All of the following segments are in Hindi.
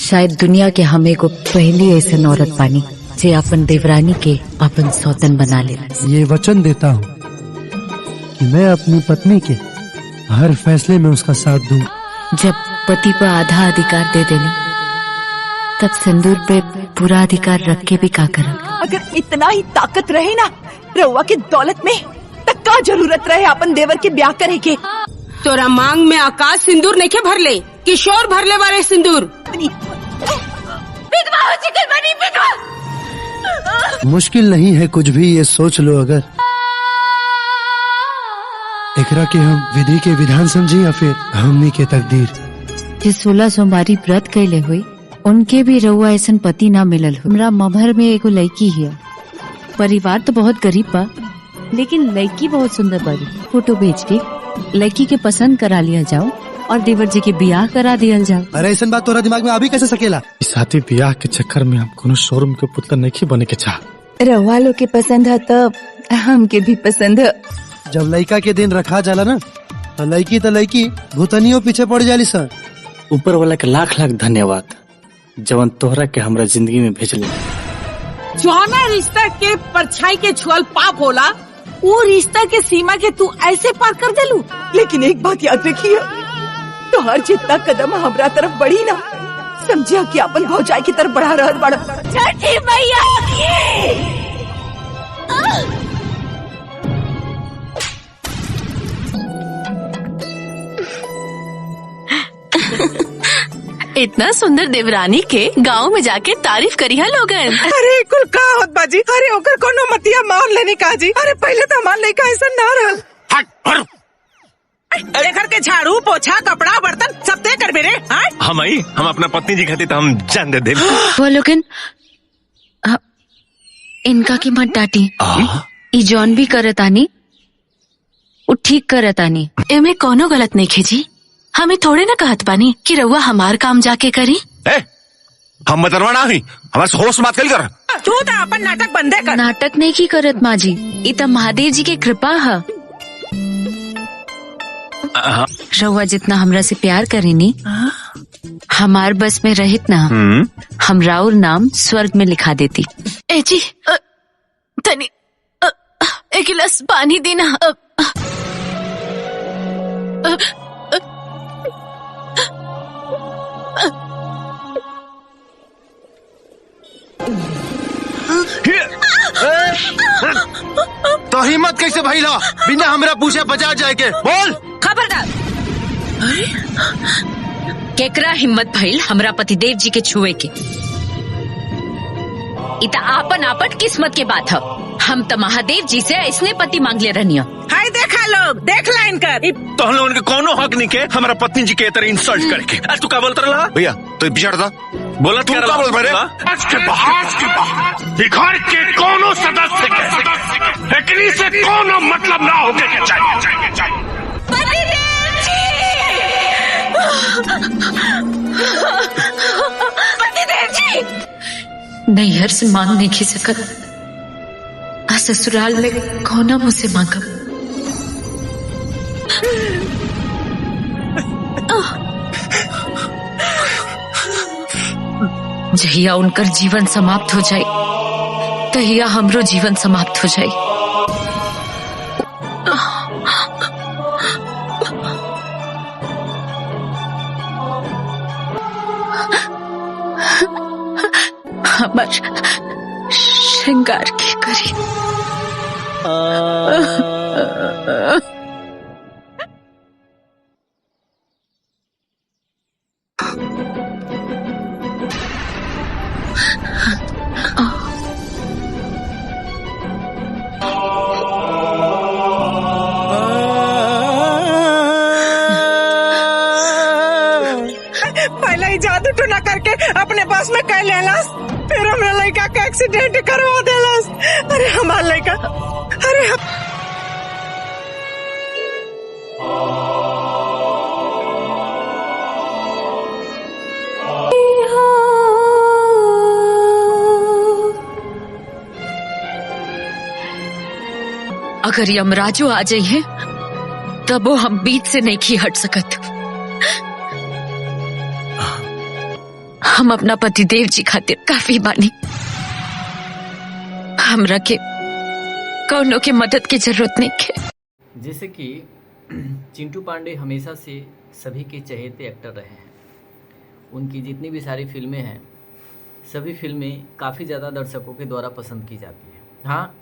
शायद दुनिया के हमें को पहली ऐसा औरत पानी जे अपन देवरानी के अपन सौतन बना ले। ये वचन देता हूँ कि मैं अपनी पत्नी के हर फैसले में उसका साथ दूं। जब पति पर आधा अधिकार दे देने तब सिंदूर पे पूरा अधिकार रख के भी का करा। अगर इतना ही ताकत रहे ना रउआ के दौलत में तक का जरूरत रहे अपन देवर के ब्याह करे के। तोरा मांग में आकाश सिंदूर नहीं के भर ले, किशोर भर ले बारे सिंदूर। विधवा हो चुकी बनी विधवा। मुश्किल नहीं है कुछ भी, ये सोच लो अगर एकरा के हम विधि के विधान समझी या फिर हमनी के तकदीर। जे 16 सोमवारी व्रत कैले हुई उनके भी रउआ ऐसन पति ना मिलल हो। हमरा ममहर में एगो लड़की है, परिवार तो बहुत गरीब बा लेकिन लड़की बहुत सुंदर बड़ी। फोटो भेज के लड़की के पसंद करा लिया जाओ और देवर जी के ब्याह करा दिया जाओ। अरे ऐसा बात तोरा दिमाग में अभी कैसे सकेला? शादी ब्याह के चक्कर में हम कोनो शोरूम के पुतला नहीं बने के चाह। रउआ लोग के पसंद है तब हमके भी पसंद है। जब लड़का के दिन रखा जाला ना तो लड़की भूतनियों पीछे पड़ जाली सर। ऊपर वाला के लाख लाख धन्यवाद जवन तोहरा के हमरा जिंदगी में भेजले। जौना रिश्ता के परछाई के छुअल पाप होला वो रिश्ता के सीमा के तू ऐसे पार कर देलू। लेकिन एक बात याद रखिए, तो हर जितना कदम हमरा तरफ बढ़ी ना समझिया कि अपन भौजाई की तरफ बढ़ा रहल बड़ा। छठी मैया इतना सुंदर देवरानी के गांव में जाके तारीफ करी है लोगन। अरे कुल का होत बाजी, अरे ओकर कोनो मतिया मार लेने का जी। अरे पहले तो हमार लड़का ऐसा ना रहल। घर के झाड़ू पोछा कपड़ा बर्तन सब ते कर बेरे। हम अपना पत्नी जी खाती तो हम जान दे। वो लोगन इनका की मत डांटी। ई जौन भी करतानी वो ठीक करतानी। एमे कोनो गलत नहीं खेजी। हमें थोड़े ना कहत बानी कि रउआ हमार काम जाके करी। हम मतरवा ना हुई, हमारे होश बात कर। तू तो अपन नाटक बंदे कर। नाटक नहीं की करत माँ जी, ई तो महादेव जी के कृपा है। रउआ जितना हमरा से प्यार करेनी हमार बस में रहित ना हम राउर नाम स्वर्ग में लिखा देती। ए जी तनी एक गिलास पानी देना। तो हिम्मत कैसे भइला बिना हमरा पूछे बचा जाए के? बोल। खबरदार। केकरा हिम्मत भइल हमरा पतिदेव जी के छुए के? इता आपन आपन किस्मत के बात है। हम तो महादेव जी से ऐसने पति मांग ले रहनी। हाय देखा लोग, देख लाइन कर। तो हम लोगन के कोनो हक नहीं के हमारा पत्नी जी के तरह इंसल्ट करके। आज तू क्या बोलता रहा भैया? तो बिचार था बोला तू क्या बोल रहा? आज के बाद घर के कोनो सदस्य के एकरी से कोनो मतलब ना होके के चाहिए। पतिदेव जी नैहर से मांग नहीं खी सकत, ससुराल में कौन मुझसे मांगा। जहिया उनकर जीवन समाप्त हो जाए तहिया हमरो जीवन समाप्त हो जाए। हमार श्रृंगार के करी। पहले ही जादू टूना करके अपने बस में कह लेलास, फिर हमरा लड़का का एक्सीडेंट करवा देलास। अरे हमार लड़का, अरे अगर यमराजो आ जाई है तब वो हम बीच से नहीं की हट सकत। हम अपना पतिदेव जी खातिर काफी बानी। हमरा के कौनो के मदद की जरूरत नहीं है। जैसे कि चिंटू पांडे हमेशा से सभी के चहेते एक्टर रहे हैं। उनकी जितनी भी सारी फिल्में हैं, सभी फिल्में काफ़ी ज़्यादा दर्शकों के द्वारा पसंद की जाती हैं। हाँ,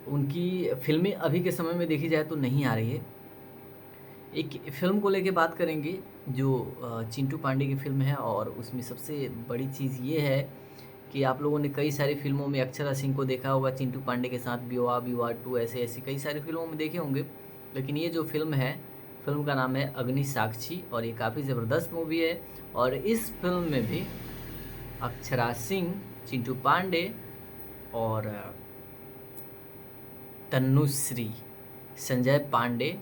उनकी फिल्में अभी के समय में देखी जाए तो नहीं आ रही है। एक फिल्म को लेके बात करेंगे जो चिंटू पांडे की फिल्म है, और उसमें सबसे बड़ी चीज़ ये है कि आप लोगों ने कई सारी फिल्मों में अक्षरा सिंह को देखा होगा चिंटू पांडे के साथ, विवाह विवाह 2, ऐसी कई सारी फिल्मों में देखे होंगे। लेकिन ये जो फिल्म है, फिल्म का नाम है अग्नि साक्षी, और ये काफ़ी ज़बरदस्त मूवी है। और इस फिल्म में भी अक्षरा सिंह, चिंटू पांडे और तन्नुश्री, संजय पांडे,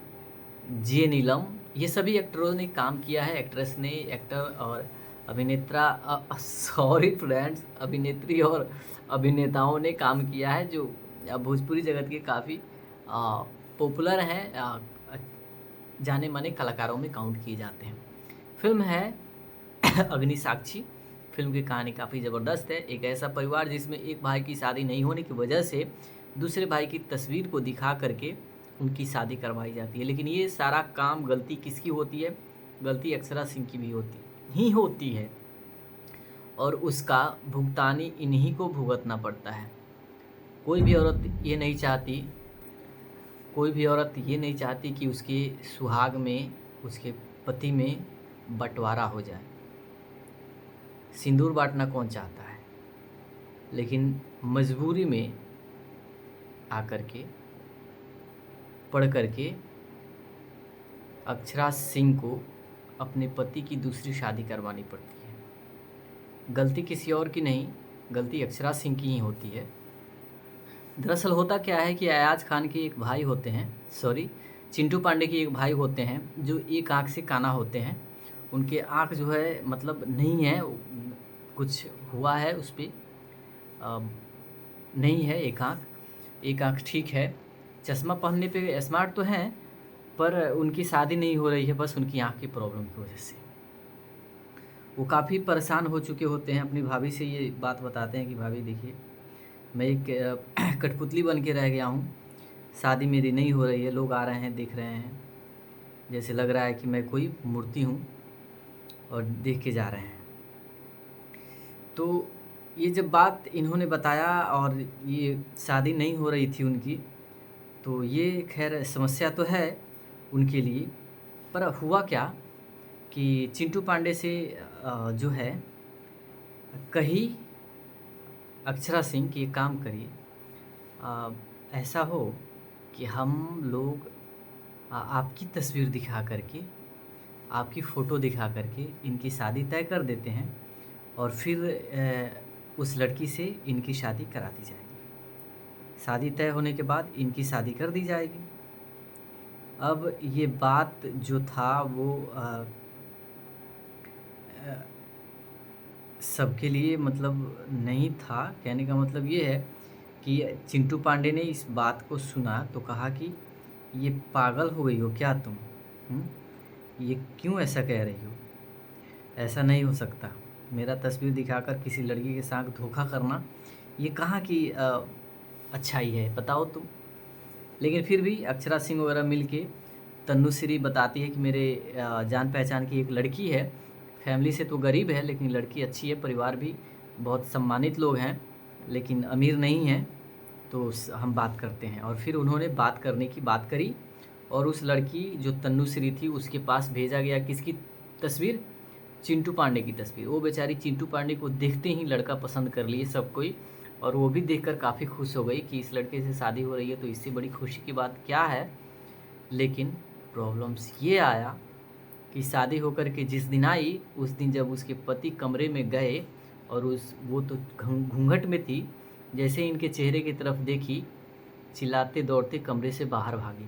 जे नीलम, ये सभी एक्टरों ने काम किया है। एक्ट्रेस ने, एक्टर और अभिनेत्रा सॉरी फ्रेंड्स, अभिनेत्री और अभिनेताओं ने काम किया है, जो भोजपुरी जगत के काफ़ी पॉपुलर हैं, जाने माने कलाकारों में काउंट किए जाते हैं। फिल्म है अग्नि साक्षी। फिल्म की कहानी काफ़ी ज़बरदस्त है। एक ऐसा परिवार जिसमें एक भाई की शादी नहीं होने की वजह से दूसरे भाई की तस्वीर को दिखा करके उनकी शादी करवाई जाती है। लेकिन ये सारा काम गलती किसकी होती है? गलती अक्षरा सिंह की भी होती है, और उसका भुगतानी इन्हीं को भुगतना पड़ता है। कोई भी औरत ये नहीं चाहती कि उसके सुहाग में, उसके पति में बंटवारा हो जाए। सिंदूर बांटना कौन चाहता है? लेकिन मजबूरी में आकर के, पढ़ करके अक्षरा सिंह को अपने पति की दूसरी शादी करवानी पड़ती है। गलती किसी और की नहीं, गलती अक्षरा सिंह की ही होती है। दरअसल होता क्या है कि अयाज खान के एक भाई होते हैं, चिंटू पांडे के एक भाई होते हैं, जो एक आँख से काना होते हैं। उनके आँख जो है मतलब नहीं है, कुछ हुआ है उस पर, नहीं है एक आँख ठीक है। चश्मा पहनने पे स्मार्ट तो हैं, पर उनकी शादी नहीं हो रही है, बस उनकी आँख की प्रॉब्लम की वजह से। वो काफ़ी परेशान हो चुके होते हैं। अपनी भाभी से ये बात बताते हैं कि भाभी देखिए, मैं एक कठपुतली बन के रह गया हूँ, शादी मेरी नहीं हो रही है, लोग आ रहे हैं, देख रहे हैं, जैसे लग रहा है कि मैं कोई मूर्ति हूँ, और देख के जा रहे हैं। तो ये जब बात इन्होंने बताया और ये शादी नहीं हो रही थी उनकी, तो ये खैर समस्या तो है उनके लिए। पर हुआ क्या कि चिंटू पांडे से जो है कही अक्षरा सिंह कि एक काम करिए, ऐसा हो कि हम लोग आपकी तस्वीर दिखा करके, आपकी फ़ोटो दिखा करके इनकी शादी तय कर देते हैं, और फिर उस लड़की से इनकी शादी करा दी जाएगी। शादी तय होने के बाद इनकी शादी कर दी जाएगी। अब ये बात जो था वो सबके लिए मतलब नहीं था। कहने का मतलब ये है कि चिंटू पांडे ने इस बात को सुना तो कहा कि ये पागल हो गई हो क्या तुम? ये क्यों ऐसा कह रही हो? ऐसा नहीं हो सकता। मेरा तस्वीर दिखाकर किसी लड़की के साथ धोखा करना, ये कहाँ की अच्छाई है, बताओ तुम। लेकिन फिर भी अक्षरा सिंह वगैरह मिलके, तन्नुश्री बताती है कि मेरे जान पहचान की एक लड़की है, फैमिली से तो गरीब है लेकिन लड़की अच्छी है, परिवार भी बहुत सम्मानित लोग हैं, लेकिन अमीर नहीं हैं, तो हम बात करते हैं। और फिर उन्होंने बात करने की बात करी, और उस लड़की जो तन्नुश्री थी उसके पास भेजा गया किसकी तस्वीर? चिंटू पांडे की तस्वीर। वो बेचारी चिंटू पांडे को देखते ही लड़का पसंद कर लिए सब कोई, और वो भी देखकर काफ़ी खुश हो गई कि इस लड़के से शादी हो रही है, तो इससे बड़ी खुशी की बात क्या है। लेकिन प्रॉब्लम्स ये आया कि शादी होकर के जिस दिन आई, उस दिन जब उसके पति कमरे में गए, और वो तो घूंघट में थी, जैसे इनके चेहरे की तरफ देखी, चिल्लाते दौड़ते कमरे से बाहर भागी,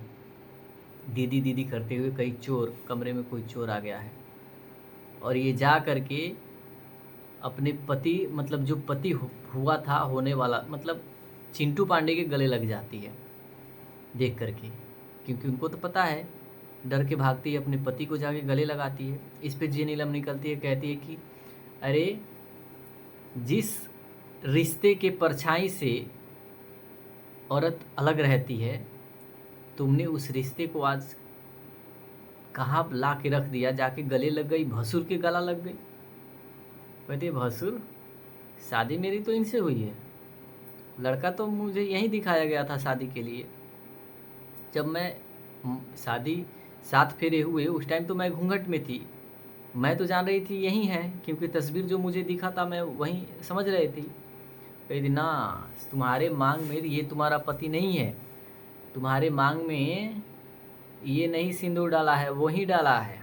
दीदी दीदी करते हुए, कई चोर, कमरे में कोई चोर आ गया है। और ये जा करके अपने पति, मतलब जो पति हुआ था, होने वाला, मतलब चिंटू पांडे के गले लग जाती है देख करके, क्योंकि उनको तो पता है डर के भागती है, अपने पति को जाके गले लगाती है। इस पे जी नीलम निकलती है, कहती है कि अरे जिस रिश्ते के परछाई से औरत अलग रहती है, तुमने उस रिश्ते को आज कहाँ ला के रख दिया, जाके गले लग गई, भसुर के गला लग गई। कहती है भसुर, शादी मेरी तो इनसे हुई है, लड़का तो मुझे यहीं दिखाया गया था शादी के लिए। जब मैं शादी 7 फेरे हुए उस टाइम तो मैं घूंघट में थी, मैं तो जान रही थी यही है, क्योंकि तस्वीर जो मुझे दिखा था मैं वहीं समझ रही थी। कही ना, तुम्हारे मांग में ये तुम्हारा पति नहीं है, तुम्हारे मांग में ये नहीं सिंदूर डाला है, वही डाला है।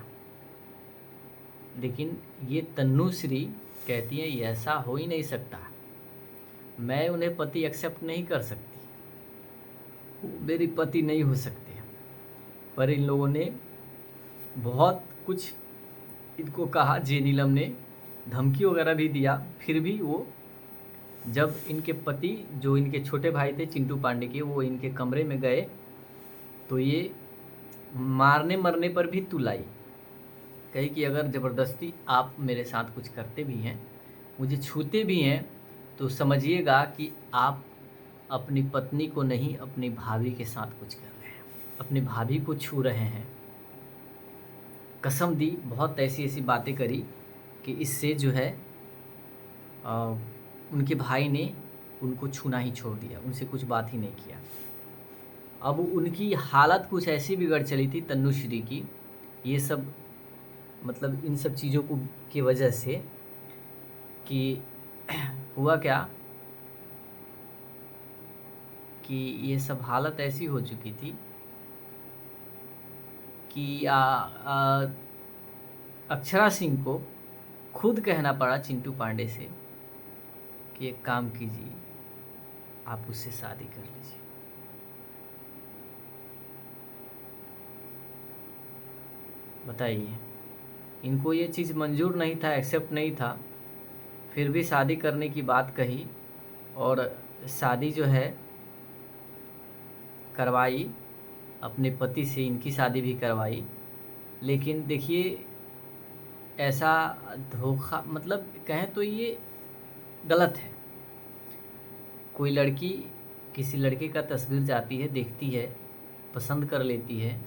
लेकिन ये तन्नुश्री कहती है ये ऐसा हो ही नहीं सकता, मैं उन्हें पति एक्सेप्ट नहीं कर सकती, वो मेरी पति नहीं हो सकते। पर इन लोगों ने बहुत कुछ इनको कहा, जे नीलम ने धमकी वगैरह भी दिया, फिर भी वो जब इनके पति जो इनके छोटे भाई थे चिंटू पांडे के, वो इनके कमरे में गए तो ये मारने मरने पर भी तुलाई। कही कि अगर ज़बरदस्ती आप मेरे साथ कुछ करते भी हैं, मुझे छूते भी हैं, तो समझिएगा कि आप अपनी पत्नी को नहीं अपनी भाभी के साथ कुछ कर रहे हैं, अपनी भाभी को छू रहे हैं। कसम दी, बहुत ऐसी ऐसी बातें करी कि इससे जो है उनके भाई ने उनको छूना ही छोड़ दिया, उनसे कुछ बात ही नहीं किया। अब उनकी हालत कुछ ऐसी बिगड़ चली थी तन्नुश्री की, ये सब मतलब इन सब चीज़ों को की वजह से, कि हुआ क्या कि ये सब हालत ऐसी हो चुकी थी कि अक्षरा सिंह को खुद कहना पड़ा चिंटू पांडे से कि एक काम कीजिए, आप उससे शादी कर लीजिए। बताइए, इनको ये चीज़ मंजूर नहीं था, एक्सेप्ट नहीं था, फिर भी शादी करने की बात कही और शादी जो है करवाई, अपने पति से इनकी शादी भी करवाई। लेकिन देखिए ऐसा धोखा, मतलब कहें तो ये गलत है। कोई लड़की किसी लड़के का तस्वीर जाती है, देखती है, पसंद कर लेती है,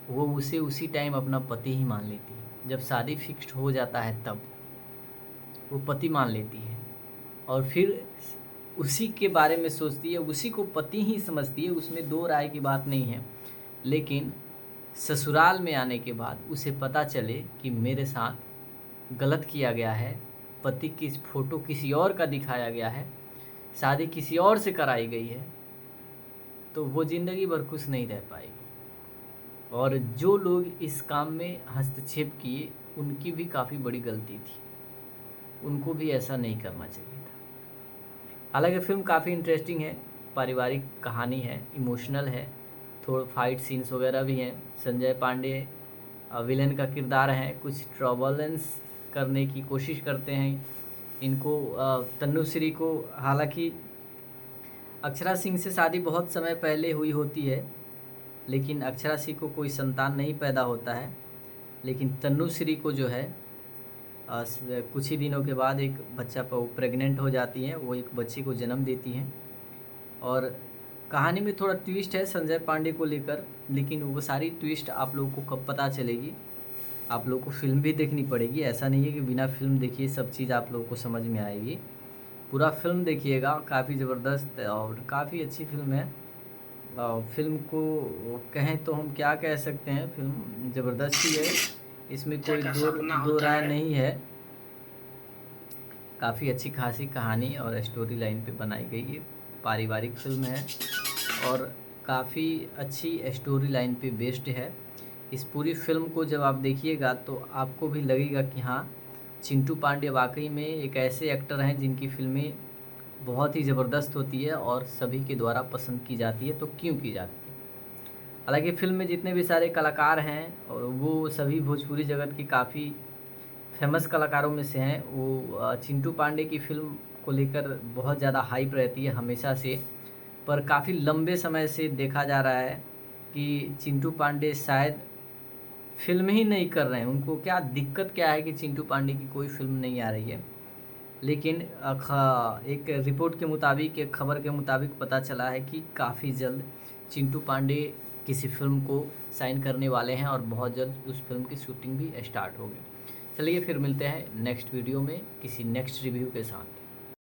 वो उसे उसी टाइम अपना पति ही मान लेती है। जब शादी फिक्स्ड हो जाता है तब वो पति मान लेती है और फिर उसी के बारे में सोचती है, उसी को पति ही समझती है, उसमें दो राय की बात नहीं है। लेकिन ससुराल में आने के बाद उसे पता चले कि मेरे साथ गलत किया गया है, पति की फ़ोटो किसी और का दिखाया गया है, शादी किसी और से कराई गई है, तो वो ज़िंदगी भर खुश नहीं रह पाएगी। और जो लोग इस काम में हस्तक्षेप किए उनकी भी काफ़ी बड़ी गलती थी, उनको भी ऐसा नहीं करना चाहिए था। हालांकि फिल्म काफ़ी इंटरेस्टिंग है, पारिवारिक कहानी है, इमोशनल है, थोड़ा फाइट सीन्स वगैरह भी हैं। संजय पांडे विलेन का किरदार है, कुछ ट्रबलेंस करने की कोशिश करते हैं इनको, तन्नुश्री को। हालांकि अक्षरा सिंह से शादी बहुत समय पहले हुई होती है, लेकिन अक्षरा सिंह को कोई संतान नहीं पैदा होता है। लेकिन तन्नुश्री को जो है कुछ ही दिनों के बाद एक बच्चा प्रेग्नेंट हो जाती हैं, वो एक बच्चे को जन्म देती हैं। और कहानी में थोड़ा ट्विस्ट है संजय पांडे को लेकर, लेकिन वो सारी ट्विस्ट आप लोगों को कब पता चलेगी, आप लोगों को फिल्म भी देखनी पड़ेगी। ऐसा नहीं है कि बिना फिल्म देखिए सब चीज़ आप लोगों को समझ में आएगी, पूरा फिल्म देखिएगा। काफ़ी ज़बरदस्त और काफ़ी अच्छी फिल्म है। फिल्म को कहें तो हम क्या कह सकते हैं, फिल्म ज़बरदस्त ही है, इसमें कोई दो राय नहीं है। काफ़ी अच्छी खासी कहानी और स्टोरी लाइन पे बनाई गई है, पारिवारिक फिल्म है और काफ़ी अच्छी स्टोरी लाइन पे बेस्ड है। इस पूरी फिल्म को जब आप देखिएगा तो आपको भी लगेगा कि हाँ, चिंटू पांडे वाकई में एक ऐसे एक्टर हैं जिनकी फिल्में बहुत ही ज़बरदस्त होती है और सभी के द्वारा पसंद की जाती है। तो क्यों की जाती है? हालांकि फिल्म में जितने भी सारे कलाकार हैं और वो सभी भोजपुरी जगत की काफ़ी फेमस कलाकारों में से हैं। वो चिंटू पांडे की फिल्म को लेकर बहुत ज़्यादा हाइप रहती है हमेशा से, पर काफ़ी लंबे समय से देखा जा रहा है कि चिंटू पांडे शायद फिल्म ही नहीं कर रहे हैं। उनको क्या दिक्कत क्या है कि चिंटू पांडे की कोई फिल्म नहीं आ रही है। लेकिन एक रिपोर्ट के मुताबिक, एक खबर के मुताबिक पता चला है कि काफ़ी जल्द चिंटू पांडे किसी फिल्म को साइन करने वाले हैं और बहुत जल्द उस फिल्म की शूटिंग भी स्टार्ट होगी। चलिए फिर मिलते हैं नेक्स्ट वीडियो में किसी नेक्स्ट रिव्यू के साथ।